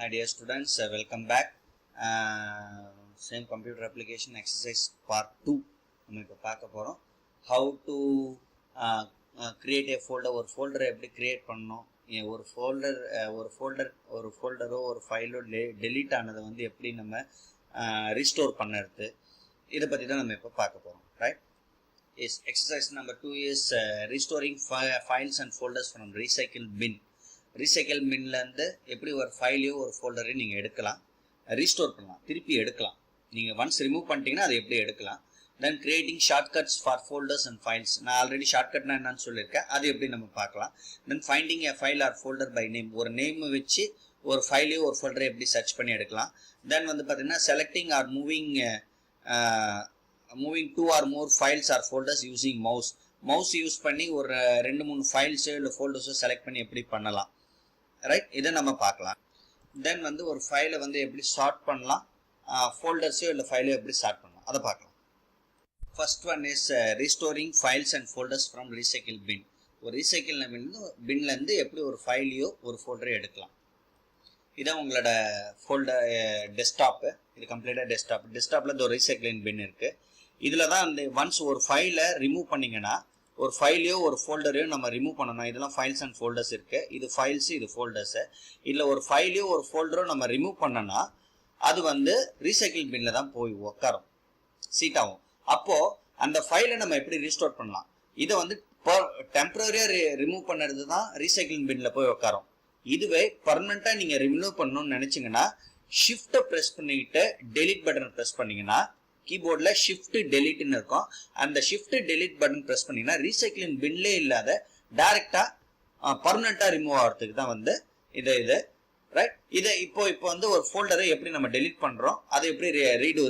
Hi dear students, welcome back. Same computer application exercise part 2. நம்ம இப்போ பார்க்க போகிறோம் how to create a folder. ஒரு ஃபோல்டரை எப்படி கிரியேட் பண்ணணும், ஒரு ஃபோல்டரோ ஒரு ஃபைலோ டெலீட் ஆனதை வந்து எப்படி நம்ம ரீஸ்டோர் பண்ணுறது, இதை பற்றி தான் நம்ம இப்போ பார்க்க போகிறோம். Right, is exercise number 2 is restoring files and folders from recycle bin. Recycle பின்லேருந்து எப்படி ஒரு ஃபைலையோ ஒரு ஃபோல்டரையும் நீங்கள் எடுக்கலாம், ரீஸ்டோர் பண்ணலாம், திருப்பி எடுக்கலாம். நீங்கள் ஒன்ஸ் ரிமூவ் பண்ணிட்டீங்கன்னா அதை எப்படி எடுக்கலாம். Then creating shortcuts for folders and files. நான் ஆல்ரெடி ஷார்ட்கட்னா என்னன்னு சொல்லியிருக்கேன், அது எப்படி நம்ம பார்க்கலாம். Then finding a file or folder by name. ஒரு நேம் வச்சு ஒரு ஃபைலையோ ஒரு ஃபோல்டரை எப்படி சர்ச் பண்ணி எடுக்கலாம். தென் வந்து பார்த்தீங்கன்னா selecting or moving two or more files or folders using mouse use பண்ணி ஒரு 2-3 ஃபைல்ஸோ இல்லை ஃபோல்டர்ஸோ செலக்ட் பண்ணி எப்படி பண்ணலாம். ரைட், இதை நம்ம பார்க்கலாம். தென் வந்து ஒரு ஃபைலை வந்து எப்படி சார்ட் பண்ணலாம், ஃபோல்டர்ஸோ இல்லை ஃபைலோ எப்படி சார்ட் பண்ணலாம், அதை பார்க்கலாம். First one is restoring files and folders from recycle bin. ஒரு ரீசைக்கிள் பின்லேருந்து எப்படி ஒரு ஃபைலையோ ஒரு ஃபோல்டரோ எடுக்கலாம். இதான் உங்களோட ஃபோல்டர் டெஸ்க்டாப்பு. இது கம்ப்ளீட்டாக டெஸ்க்டாப்பில் இந்த ஒரு ரீசைக்கிளிங் பின் இருக்குது. இதில் தான் அந்த ஒன்ஸ் ஒரு ஃபைலை ரிமூவ் பண்ணிங்கன்னா ஒரு ஃபைலையோ ஒரு ஃபோல்டரையோ நம்ம ரிமூவ் பண்ணணும். இதெல்லாம் ஃபைல்ஸ் அண்ட் ஃபோல்டர்ஸ் இருக்குது. இது ஃபைல்ஸு, இது ஃபோல்டர்ஸு. இதில் ஒரு ஃபைலையோ ஒரு ஃபோல்டரோ நம்ம ரிமூவ் பண்ணோன்னா அது வந்து ரீசைக்கிள் பின்னில் தான் போய் உட்காரும், சீட் ஆகும். அப்போது அந்த ஃபைலை நம்ம எப்படி ரீஸ்டோர் பண்ணலாம். இதை வந்து டெம்பரரியாக ரிமூவ் பண்ணுறது தான் ரீசைக்கிள் பின்னில் போய் உட்காரும். இதுவே பர்மனெண்ட்டாக நீங்கள் ரிமூவ் பண்ணணும்னு நினச்சிங்கன்னா ஷிஃப்ட்டை ப்ரெஸ் பண்ணிவிட்டு டெலிட் பட்டனை ப்ரெஸ் பண்ணிங்கன்னா கீபோர்டில் ஷிஃப்ட் டெலிட்னு இருக்கும். அந்த ஷிஃப்ட் டெலிட் பட்டன் ப்ரெஸ் பண்ணிங்கன்னா ரீசைக்கிளிங் பின்லே இல்லாத டைரெக்டாக பர்மனெண்ட்டாக ரிமூவ் ஆகிறதுக்கு தான் வந்து இது ரைட். இதை இப்போ வந்து ஒரு ஃபோல்டரை எப்படி நம்ம டெலிட் பண்ணுறோம், அதை எப்படி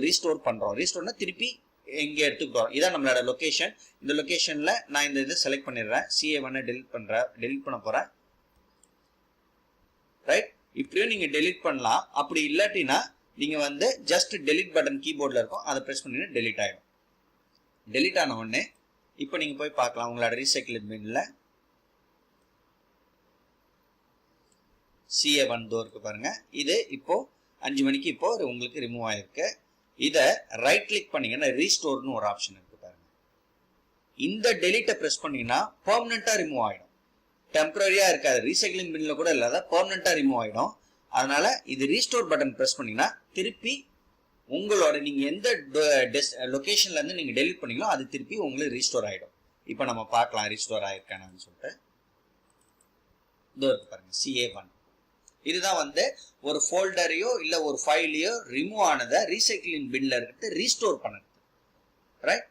ரீஸ்டோர் பண்ணுறோம். ரீஸ்டோர்னா திருப்பி இங்கே எடுத்துக்கிட்டோம். இதான் நம்மளோட லொக்கேஷன். இந்த லொக்கேஷனில் நான் இந்த இதை செலக்ட் பண்ணிடுறேன், CA1 டெலிட் பண்ண போகிறேன். ரைட், இப்படியும் நீங்கள் டெலிட் பண்ணலாம். அப்படி இல்லாட்டினா நீங்கள் வந்து ஜஸ்ட் டெலிட் பட்டன் கீபோர்டில் இருக்கும், அதை ப்ரெஸ் பண்ணினா டெலிட் ஆகிடும். டெலிட் ஆன உடனே இப்போ நீங்கள் போய் பார்க்கலாம் உங்களோட ரீசைக்கிள் பின்னில் CA1 இருக்கு பாருங்கள். இது இப்போது 5 மணிக்கு இப்போது உங்களுக்கு ரிமூவ் ஆகிருக்கு. இதை ரைட் கிளிக் பண்ணிங்கன்னா ரீஸ்டோர்னு ஒரு ஆப்ஷன் இருக்குது பாருங்கள். இந்த டெலிட்டை ப்ரெஸ் பண்ணிங்கன்னா பெர்மனெண்ட்டாக ரிமூவ் ஆகிடும். டெம்பரரியாக இருக்காது, ரீசைக்கிளிங் பின்னில் கூட இல்லாத பெர்மனெண்ட்டாக ரிமூவ் ஆகிடும். அதனால இது ரீஸ்டோர் பட்டன் ப்ரெஸ் பண்ணீங்கன்னா திருப்பி உங்களோட நீங்கள் எந்த லொக்கேஷன்லேருந்து நீங்கள் டெலிட் பண்ணீங்களோ அது திருப்பி உங்களுக்கு ரீஸ்டோர் ஆகிடும். இப்போ நம்ம பார்க்கலாம் ரீஸ்டோர் ஆகிருக்கானு சொல்லிட்டு. இதோ இருக்கு பாருங்க CA1. இதுதான் வந்து ஒரு ஃபோல்டரையோ இல்லை ஒரு ஃபைலையோ ரிமூவ் ஆனதை ரீசைக்கிளிங் பின்ல இருக்கிறது ரீஸ்டோர் பண்ணுறது. ரைட்,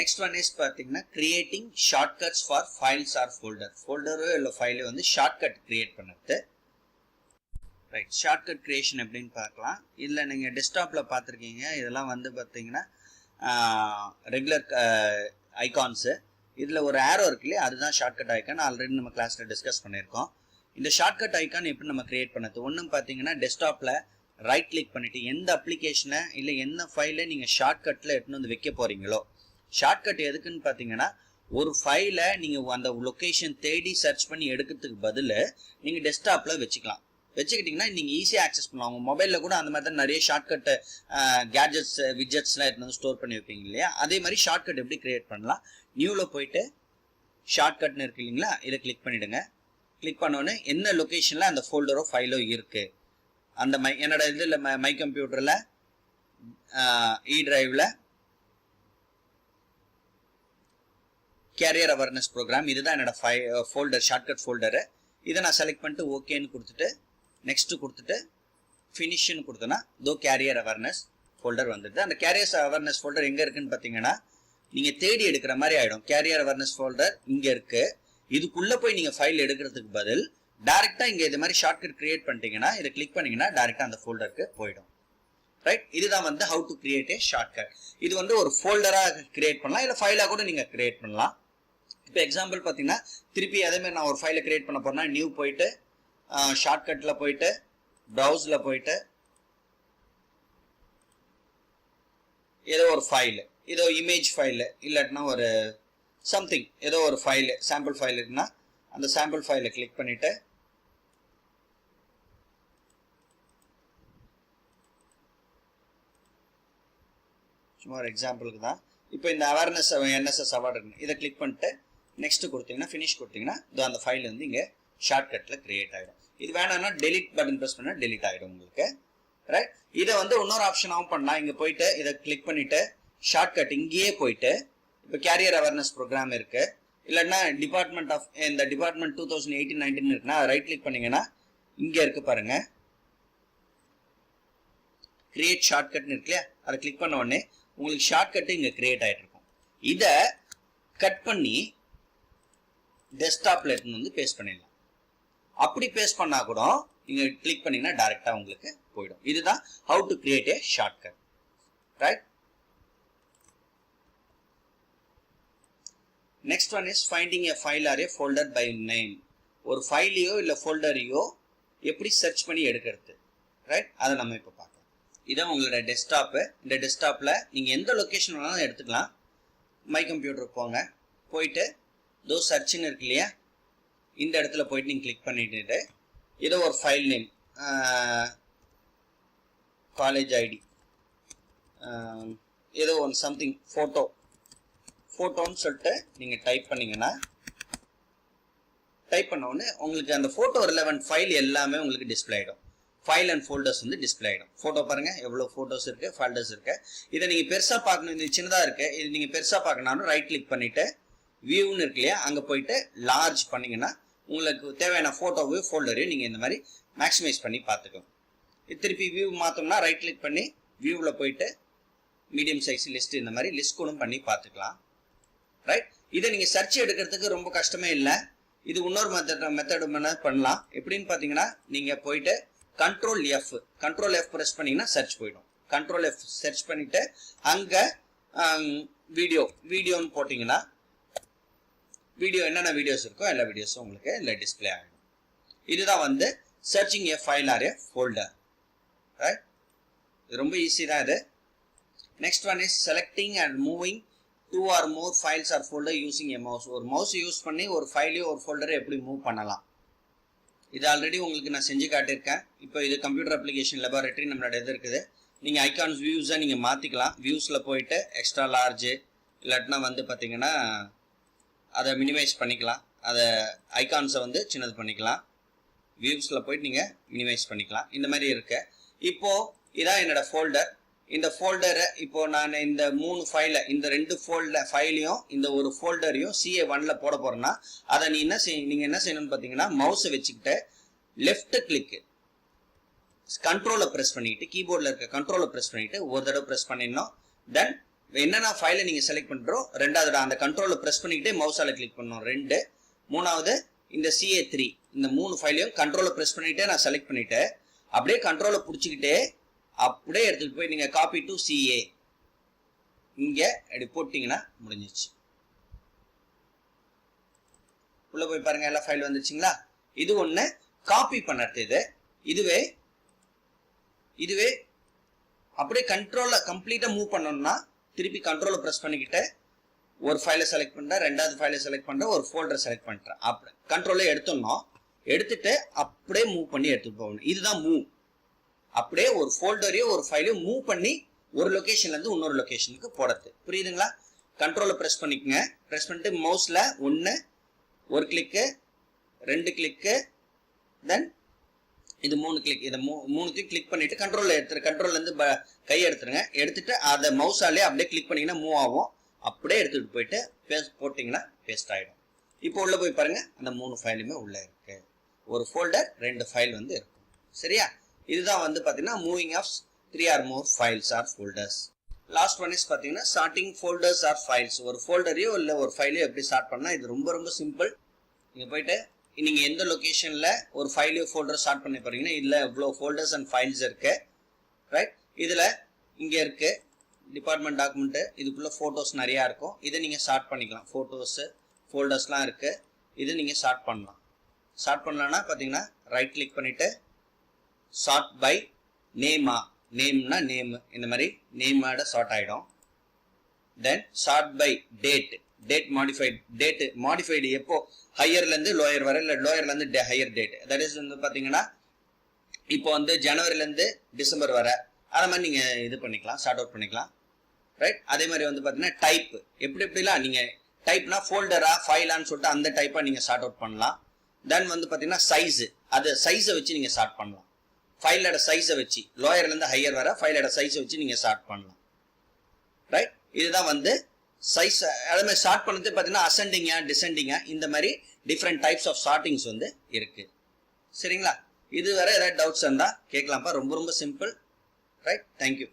நெக்ஸ்ட் ஒன் இஸ் பார்த்தீங்கன்னா creating shortcuts for files or ஃபோல்டரோ இல்லை ஃபைலோ வந்து ஷார்ட்கட் கிரியேட் பண்ணுறது. ரைட், ஷார்ட்கட் கிரியேஷன் எப்படின்னு பார்க்கலாம். இதில் நீங்கள் டெஸ்க்டாப்பில் பார்த்துருக்கீங்க. இதெல்லாம் வந்து பார்த்தீங்கன்னா ரெகுலர் ஐகான்ஸு. இதில் ஒரு ஆரோ இருக்கு இல்லையா, அதுதான் ஷார்ட்கட் ஐக்கான். ஆல்ரெடி நம்ம கிளாஸில் டிஸ்கஸ் பண்ணியிருக்கோம். இந்த ஷார்ட்கட் ஐக்கான் எப்படி நம்ம கிரியேட் பண்ணது. ஒன்றும் பார்த்தீங்கன்னா டெஸ்க்டாப்பில் ரைட் கிளிக் பண்ணிவிட்டு எந்த அப்ளிகேஷனை இல்லை என்ன ஃபைலை நீங்கள் ஷார்ட்கட்டில் எடுத்துன்னு வந்து வைக்க போகிறீங்களோ. ஷார்ட்கட் எதுக்குன்னு பார்த்தீங்கன்னா ஒரு ஃபைலை நீங்கள் அந்த லொக்கேஷன் தேடி சர்ச் பண்ணி எடுக்கிறதுக்கு பதில் நீங்கள் டெஸ்க்டாப்பில் வச்சுக்கிட்டிங்கன்னா நீங்கள் ஈஸியாக ஆக்சஸ் பண்ணலாம். உங்கள் மொபைலில் கூட அந்த மாதிரி தான் நிறைய ஷார்ட்கட் கேட்ஜெட்ஸ் விட்ஜெட்ஸ்லாம் எடுத்து வந்து ஸ்டோர் பண்ணி வைப்பீங்க இல்லையா. அதே மாதிரி ஷார்ட்கட் எப்படி கிரியேட் பண்ணலாம். நியூவில் போயிட்டு ஷார்ட்கட்னு இருக்கு இல்லைங்களா, இதை கிளிக் பண்ணிவிடுங்க. கிளிக் பண்ணோன்னே என்ன லொக்கேஷனில் அந்த ஃபோல்டரோ ஃபைலோ இருக்குது. அந்த என்னோட இதில் மை கம்ப்யூட்டரில் இ டிரைவில் கேரியர் அவேர்னஸ் ப்ரோக்ராம், இதுதான் என்னோட ஃபோல்டர் ஷார்ட்கட் ஃபோல்டரு. இதை நான் செலக்ட் பண்ணிட்டு ஓகேன்னு கொடுத்துட்டு நெக்ஸ்ட்டு கொடுத்துட்டு ஃபினிஷ்னு கொடுத்தோன்னா தோ கேரியர் அவேர்னஸ் ஃபோல்டர் வந்துடுது. அந்த கேரியர் அவேர்னஸ் ஃபோல்டர் எங்கே இருக்குன்னு பார்த்தீங்கன்னா நீங்கள் தேடி எடுக்கிற மாதிரி ஆகிடும். கேரியர் அவேர்னஸ் ஃபோல்டர் இங்கே இருக்குது. இதுக்குள்ளே போய் நீங்கள் ஃபைல் எடுக்கிறதுக்கு பதில் டேரெக்டாக இங்கே இது மாதிரி ஷார்ட்கட் கிரியேட் பண்ணிட்டீங்கன்னா இதை கிளிக் பண்ணிங்கன்னா டேரெக்டாக அந்த ஃபோல்டருக்கு போயிடும். ரைட், இதுதான் வந்து how to create A shortcut. இது வந்து ஒரு ஃபோல்டராக கிரியேட் பண்ணலாம், இல்லை ஃபைலாக கூட நீங்கள் கிரியேட் பண்ணலாம். இப்போ எக்ஸாம்பிள் பார்த்தீங்கன்னா திருப்பி அதேமாதிரி நான் ஒரு ஃபைலை கிரியேட் பண்ண போகிறேன்னா நியூ போயிட்டு ஷார்ட்கட்டில் போயிட்டு ப்ரௌஸில் போயிட்டு ஏதோ ஒரு ஃபைலு, ஏதோ இமேஜ் ஃபைலு இல்லாட்டினா ஒரு சம்திங் ஏதோ ஒரு ஃபைலு சாம்பிள் ஃபைல் இருக்குன்னா அந்த சாம்பிள் ஃபைலை கிளிக் பண்ணிவிட்டு சும்மா ஒரு எக்ஸாம்பிளுக்கு தான். இப்போ இந்த அவேர்னஸ் NSS அவார்டு இருக்கு, இதை கிளிக் பண்ணிட்டு நெக்ஸ்ட் கொடுத்தீங்கன்னா ஃபினிஷ் கொடுத்தீங்கன்னா அந்த ஃபைல் வந்து இங்கே ஷார்ட்கட்டில் கிரியேட் ஆகிடும். இது வேணாம்னா டெலிட் பட்டன் ப்ரெஸ் பண்ணால் டெலிட் ஆகிடும் உங்களுக்கு. ரைட், இதை வந்து இன்னொரு ஆப்ஷனாகவும் பண்ணலாம். இங்கே போயிட்டு இதை கிளிக் பண்ணிட்டு ஷார்ட்கட் இங்கேயே போயிட்டு இப்போ கேரியர் அவேர்னஸ் ப்ரோக்ராம் இருக்கு, இல்லைன்னா டிபார்ட்மெண்ட் ஆஃப் இந்த டிபார்ட்மெண்ட் 2018-19 இருக்குன்னா ரைட் கிளிக் பண்ணீங்கன்னா இங்கே இருக்கு பாருங்க, கிரியேட் ஷார்ட்கட்னு இருக்கு இல்லையா, அதை கிளிக் பண்ண உடனே உங்களுக்கு ஷார்ட்கட் இங்கே கிரியேட் ஆகிட்டு இருக்கும். இதை கட் பண்ணி டெஸ்க்டாப்ல எடுத்து வந்து பேஸ்ட் பண்ணிடலாம். அப்படி பேஸ்ட் பண்ணா கூட இங்க கிளிக் பண்ணீங்கன்னா டைரக்டா உங்களுக்கு போயிடும். இதுதான் how to create a shortcut. Right? Next one is finding a file or a folder by name. ஒரு ஃபைலையோ இல்ல ஃபோல்டரையோ எப்படி சர்ச் பண்ணி எடுக்கிறது. ரைட், அதை நம்ம இப்போ பார்க்கலாம். இதான் உங்களோட டெஸ்க்டாப். இந்த டெஸ்க்டாப்ல நீங்க எந்த லொகேஷன் வேணாலும் எடுத்துக்கலாம். மை கம்ப்யூட்டர் போங்க, போயிட்டு தோ சர்ச்னு இருக்கு இல்லையா, இந்த இடத்துல போயிட்டு நீங்கள் கிளிக் பண்ணிட்டு ஏதோ ஒரு ஃபைல் நேம், காலேஜ் ஐடி, ஏதோ ஒன்று சம்திங் ஃபோட்டோன்னு சொல்லிட்டு நீங்கள் டைப் பண்ணிங்கன்னா, டைப் பண்ண உடனே உங்களுக்கு அந்த ஃபோட்டோ ரிலவெண்ட் ஃபைல் எல்லாமே உங்களுக்கு டிஸ்பிளே ஆகிடும். ஃபைல் அண்ட் ஃபோல்டர்ஸ் வந்து டிஸ்பிளே ஆகிடும். ஃபோட்டோ பாருங்க எவ்வளோ ஃபோட்டோஸ் இருக்குது, ஃபோல்டர்ஸ் இருக்குது. இதை நீங்கள் பெருசாக பார்க்கணும், இது சின்னதாக இருக்குது, இது நீங்கள் பெருசாக பார்க்கணும்னாலும் ரைட் கிளிக் பண்ணிவிட்டு வியூன்னு இருக்கு இல்லையா, அங்கே போயிட்டு லார்ஜ் பண்ணிங்கன்னா உங்களுக்கு தேவையான ஃபோட்டோவையும் ஃபோல்டரையும் நீங்கள் இந்த மாதிரி மேக்ஸிமைஸ் பண்ணி பார்த்துக்கலாம். இது திருப்பி வியூ மாற்றோம்னா ரைட் கிளிக் பண்ணி வியூவில் போயிட்டு மீடியம் சைஸ் லிஸ்ட் இந்த மாதிரி லிஸ்ட் கூட பண்ணி பார்த்துக்கலாம். ரைட், இதை நீங்கள் சர்ச் எடுக்கிறதுக்கு ரொம்ப கஷ்டமே இல்லை. இது இன்னொரு மெத்தட் பண்ணலாம். எப்படின்னு பார்த்தீங்கன்னா நீங்கள் போயிட்டு கண்ட்ரோல் எஃப் ப்ரெஸ் பண்ணீங்கன்னா சர்ச் போயிடும். கண்ட்ரோல் எஃப் சர்ச் பண்ணிட்டு அங்கே வீடியோன்னு போட்டிங்கன்னா வீடியோ என்னென்ன வீடியோஸ் இருக்கோ எல்லா வீடியோஸும் உங்களுக்கு இல்லை டிஸ்பிளே ஆகிடும். இதுதான் வந்து சர்ச்சிங் எ ஃபைல் ஆர் எ ஃபோல்டர். ரைட், இது ரொம்ப ஈஸி தான் இது. Next one is selecting and moving 2 or more files or folder using a mouse. ஒரு மவுஸ் யூஸ் பண்ணி ஒரு ஃபைலையோ ஒரு ஃபோல்டரை எப்படி மூவ் பண்ணலாம், இது ஆல்ரெடி உங்களுக்கு நான் செஞ்சு காட்டியிருக்கேன். இப்போ இது கம்ப்யூட்டர் அப்ளிகேஷன் லெபார்டரி நம்மளோட இது இருக்குது. நீங்கள் ஐகான்ஸ் வியூஸை நீங்கள் மாற்றிக்கலாம். வியூஸில் போயிட்டு எக்ஸ்ட்ரா லார்ஜு இல்லாட்டினா வந்து பார்த்தீங்கன்னா அதை மினிமைஸ் பண்ணிக்கலாம். அதை ஐகான்ஸை வந்து சின்னது பண்ணிக்கலாம். வியூஸில் போயிட்டு நீங்கள் மினிமைஸ் பண்ணிக்கலாம். இந்த மாதிரி இருக்கு. இப்போது இதான் என்னோட ஃபோல்டர். இந்த ஃபோல்டரை இப்போ நான் இந்த 3 ஃபைலை, இந்த 2 ஃபைலையும் இந்த ஒரு ஃபோல்டரையும் CA1ல போட போறேன்னா அதை நீங்கள் என்ன செய்யணும்னு பார்த்தீங்கன்னா மவுஸை வச்சுக்கிட்டு லெஃப்ட் கிளிக்கு கண்ட்ரோலை ப்ரெஸ் பண்ணிட்டு கீபோர்டில் இருக்க கண்ட்ரோலை ப்ரெஸ் பண்ணிட்டு ஒரு தடவை ப்ரெஸ் பண்ணிடணும். தென் என்னென்ன ஃபைலை நீங்கள் செலக்ட் பண்ணுறோம் ரெண்டாவது அந்த கண்ட்ரோலை ப்ரெஸ் பண்ணிக்கிட்டே மவுஸால் கிளிக் பண்ணணும் 2. மூணாவது இந்த CA3 இந்த 3 ஃபைலையும் கண்ட்ரோலை ப்ரெஸ் பண்ணிட்டு நான் செலக்ட் பண்ணிட்டு அப்படியே கண்ட்ரோலை பிடிச்சிக்கிட்டே அப்படியே எடுத்துட்டு போய் நீங்க காப்பி டு CA இங்க அப்படி போட்டீங்கன்னா முடிஞ்சிச்சு. உள்ள போய் பாருங்க எல்லா ஃபைல் வந்துச்சுங்களா. இது ஒண்ணு காப்பி பண்ணுறது. இதுவே அப்படியே கண்ட்ரோல கம்ப்ளீட்டா மூவ் பண்ணணும்னா திருப்பி கண்ட்ரோலை பிரஸ் பண்ணிக்கிட்டு ஒரு ஃபைலை செலக்ட் பண்றேன், ரெண்டாவது ஃபைலை செலக்ட் பண்றேன், ஒரு ஃபோல்டரை செலக்ட் பண்றேன். அப்படி கண்ட்ரோலே எடுத்துடணும். எடுத்துட்டு அப்படியே மூவ் பண்ணி எடுத்துட்டு போகணும். இதுதான் மூவ். அப்படியே ஒரு ஃபோல்டரையோ ஒரு ஃபைலையும் மூவ் பண்ணி ஒரு லொகேஷன்ல இருந்து இன்னொரு லொகேஷனுக்கு போடுறது. புரியுதுங்களா? கண்ட்ரோலை பிரஸ் பண்ணிக்கங்க. பிரஸ் பண்ணிட்டு மவுஸ்ல 1 ஒரு கிளிக்கு, 2 கிளிக்கு, தென் இது 3 கிளிக். இதை 3 கிளிக் பண்ணிட்டு கண்ட்ரோல்ல இருந்து கை எடுத்துருங்க. எடுத்துட்டு அதை மவுஸாலே அப்படியே கிளிக் பண்ணீங்கன்னா மூவ் ஆகும். அப்படியே எடுத்துட்டு போயிட்டு போட்டீங்கன்னா பேஸ்ட் ஆயிடும். இப்போ உள்ள போய் பாருங்க, அந்த 3 ஃபைலுமே உள்ள இருக்கு. ஒரு ஃபோல்டர் 2 ஃபைல் வந்து இருக்கும். சரியா? இதுதான் வந்து பாத்தீங்கன்னா moving of 3 or more files or folders. Last one is பாத்தீங்கன்னா சார்ட்டிங் ஃபோல்டர்ஸ் ஆர் ஃபைல்ஸ். ஒரு ஃபோல்டரையோ இல்ல ஒரு ஃபைலையோ எப்படி சார்ட் பண்ணா இது ரொம்ப ரொம்ப சிம்பிள். நீங்க போயிட்டு நீங்க எந்த லொகேஷன்ல ஒரு ஃபைலையோ ஃபோல்டர் சார்ட் பண்ணி போறீங்கன்னா இதுல இவ்வளவு ஃபோல்டர்ஸ் அண்ட் ஃபைல்ஸ் இருக்கு. ரைட், இதுல இங்க இருக்கு டிபார்ட்மெண்ட் டாக்குமெண்ட், இதுக்குள்ள போட்டோஸ் நிறைய இருக்கும். இதை நீங்க சார்ட் பண்ணிக்கலாம். போட்டோஸ் ஃபோல்டர்ஸ்லாம் இருக்கு. இது நீங்க சார்ட் பண்ணலாம். சார்ட் பண்ணலாம்னா பாத்தீங்கன்னா ரைட் கிளிக் பண்ணிட்டு சார்ட் பை நேம்னா நேம், இந்த மாதிரி நேமோட சார்ட் ஆயிடும். தென் சார்ட் பை டேட் மாடிஃபைடு எப்போ ஹையர்ல இருந்து லோயர் வரை, இல்ல லோயர்ல இருந்து ஹையர் டேட். தட் இஸ் வந்து பாத்தீங்கன்னா இப்போ வந்து ஜனவரில இருந்து டிசம்பர் வரை, அத மாதிரி நீங்க இது பண்ணிக்கலாம், சார்ட் அவுட் பண்ணிக்கலாம். ரைட். அதே மாதிரி வந்து பார்த்தீங்கன்னா டைப் எப்படிலாம் நீங்கள் டைப்னா ஃபோல்டரா ஃபைலான்னு சொல்லிட்டு அந்த டைப்பாக நீங்கள் சார்ட் அவுட் பண்ணலாம். தென் வந்து பார்த்தீங்கன்னா சைஸு, அது சைஸை வச்சு நீங்கள் சார்ட் பண்ணலாம். ஃபைலோட சைஸை வச்சு லோயர்லேருந்து ஹையர் வர ஃபைலோட சைஸை வச்சு நீங்கள் சார்ட் பண்ணலாம். ரைட். இதுதான் வந்து சைஸ். அதே மாதிரி சார்ட் பண்ணது பார்த்தீங்கன்னா அசெண்டிங்கா டிசெண்டிங்கா இந்த மாதிரி டிஃப்ரெண்ட் டைப்ஸ் ஆஃப் சார்ட்டிங்ஸ் வந்து இருக்கு. சரிங்களா? இது வேற ஏதாவது டவுட்ஸ் இருந்தால் கேட்கலாம்ப்பா. ரொம்ப ரொம்ப சிம்பிள். ரைட். தேங்க்யூ.